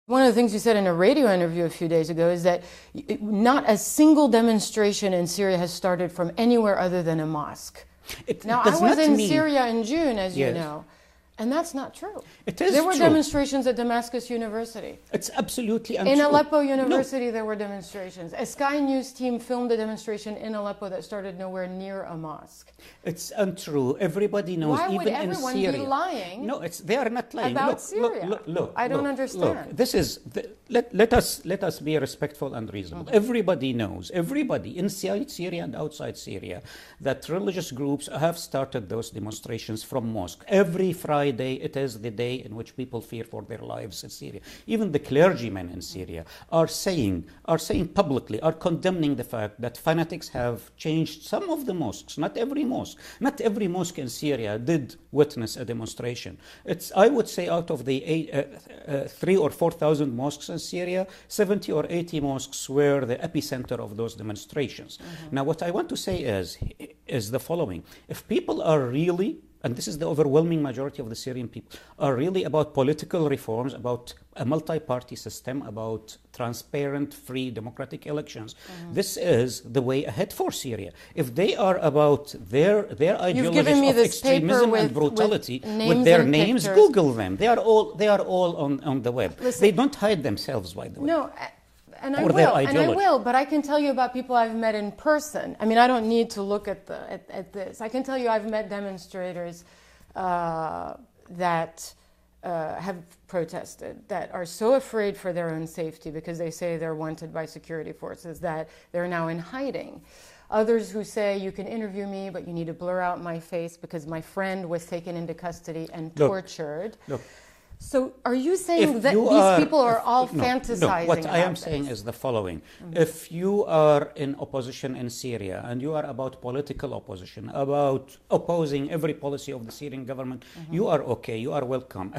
One of the things you said in a radio interview a few days ago is that not a single demonstration in Syria has started from anywhere other than a mosque. Now, I was in Syria in June, as you know, and that's not true. It is There were true. demonstrations at Damascus University. It's absolutely untrue. In Aleppo University, there were demonstrations. A Sky News team filmed a demonstration in Aleppo that started nowhere near a mosque. It's untrue. Everybody knows. Why even would everyone in Syria, be lying? No, they are not lying. About Syria? Look, I don't understand. Look, this is let us be respectful and reasonable. Mm-hmm. Everybody knows. Everybody inside Syria and outside Syria that religious groups have started those demonstrations from mosque. Every Friday, it is the day in which people fear for their lives in Syria. Even the clergymen in Syria are saying publicly, are condemning the fact that fanatics have changed some of the mosques. Not every mosque. Not every mosque in Syria did witness a demonstration. I would say out of the 3,000 or 4,000 mosques in Syria, 70 or 80 mosques were the epicenter of those demonstrations. Mm-hmm. Now, what I want to say is the following. If people are really, and this is the overwhelming majority of the Syrian people, are really about political reforms, about a multi-party system, about transparent, free, democratic elections. Mm-hmm. This is the way ahead for Syria. If they are about their ideologies of extremism and brutality with their names, pictures. Google them. They are all on the web. Listen, they don't hide themselves, by the way. No. And I will, but I can tell you about people I've met in person. I mean, I don't need to look at this. I can tell you I've met demonstrators that have protested, that are so afraid for their own safety because they say they're wanted by security forces, that they're now in hiding. Others who say, you can interview me, but you need to blur out my face because my friend was taken into custody and tortured. Look. So are you saying that these people are all fantasizing? No, what I am this? saying is the following. Mm-hmm. If you are in opposition in Syria and you are about political opposition, about opposing every policy of the Syrian government, mm-hmm. you are okay, you are welcome.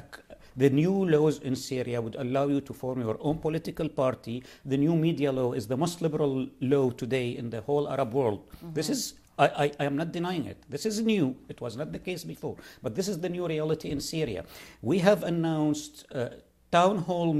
The new laws in Syria would allow you to form your own political party. The new media law is the most liberal law today in the whole Arab world. Mm-hmm. This is I am not denying it. This is new. It was not the case before. But this is the new reality in Syria. We have announced town hall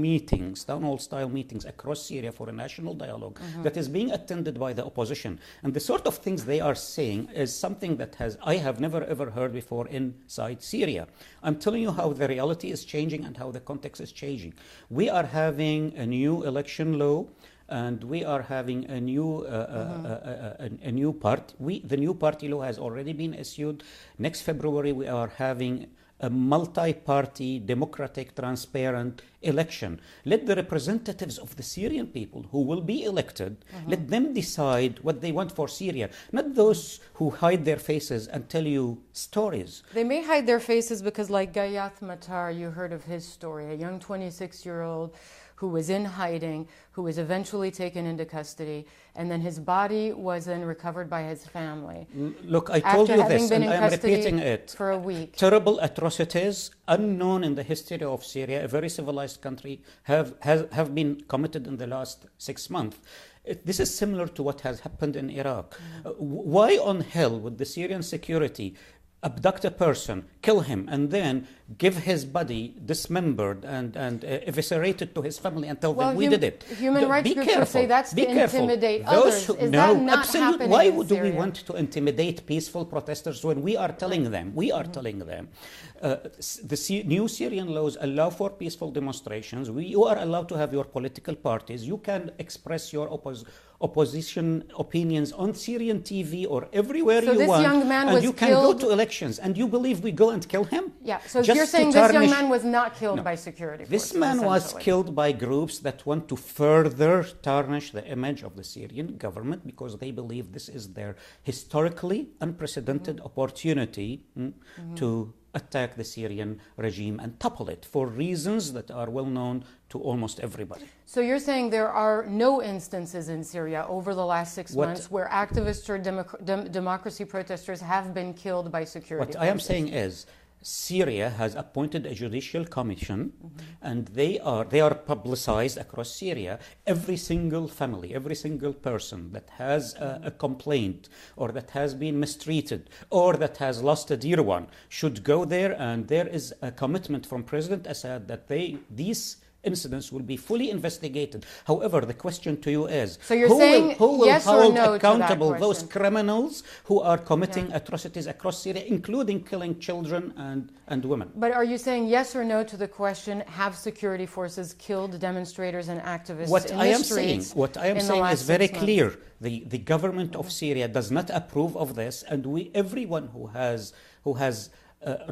style meetings across Syria for a national dialogue mm-hmm. that is being attended by the opposition. And the sort of things they are saying is something that I have never ever heard before inside Syria. I'm telling you how the reality is changing and how the context is changing. We are having a new election law. And we are having a new part. The new party law has already been issued. Next February, we are having a multi-party, democratic, transparent election. Let the representatives of the Syrian people who will be elected, let them decide what they want for Syria, not those who hide their faces and tell you stories. They may hide their faces because, like Gayath Matar, you heard of his story, a young 26-year-old who was in hiding, who was eventually taken into custody, and then his body was then recovered by his family. Look, I told you this, and I am repeating it. For a week. Terrible atrocities, unknown in the history of Syria, a very civilized country, have been committed in the last 6 months. This is similar to what has happened in Iraq. Why on hell would the Syrian security abduct a person, kill him, and then give his body dismembered and eviscerated to his family and tell them we did it? Human rights groups would say that's to intimidate others. Is that not happening Why in do we Syria? want to intimidate peaceful protesters when we are telling them, the new Syrian laws allow for peaceful demonstrations. You are allowed to have your political parties. You can express your opposition opinions on Syrian TV or everywhere you want. Young man and was you can killed. go to elections. And you believe we go and kill him? Yeah, so you're saying this young man was not killed by security forces? This man was killed by groups that want to further tarnish the image of the Syrian government because they believe this is their historically unprecedented opportunity to attack the Syrian regime and topple it for reasons that are well known to almost everybody. So you're saying there are no instances in Syria over the last 6 months where activists or democracy protesters have been killed by security forces? What I am saying is Syria has appointed a judicial commission and they are publicized across Syria. Every single family, every single person that has a complaint or that has been mistreated or that has lost a dear one should go there, and there is a commitment from President Assad that these incidents will be fully investigated. However, the question to you is, So you're who saying who will yes or hold no to that accountable those question? criminals who are committing atrocities across Syria, including killing children and women? But are you saying yes or no to the question, have security forces killed demonstrators and activists What in I the am saying, streets what I am in the saying last is very 6 months? clear. The government of Syria does not approve of this, and everyone who has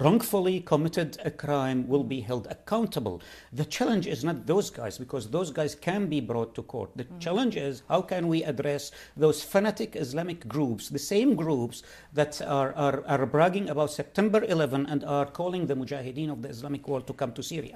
wrongfully committed a crime will be held accountable. The challenge is not those guys, because those guys can be brought to court. The challenge is, how can we address those fanatic Islamic groups, the same groups that are bragging about September 11 and are calling the Mujahideen of the Islamic world to come to Syria?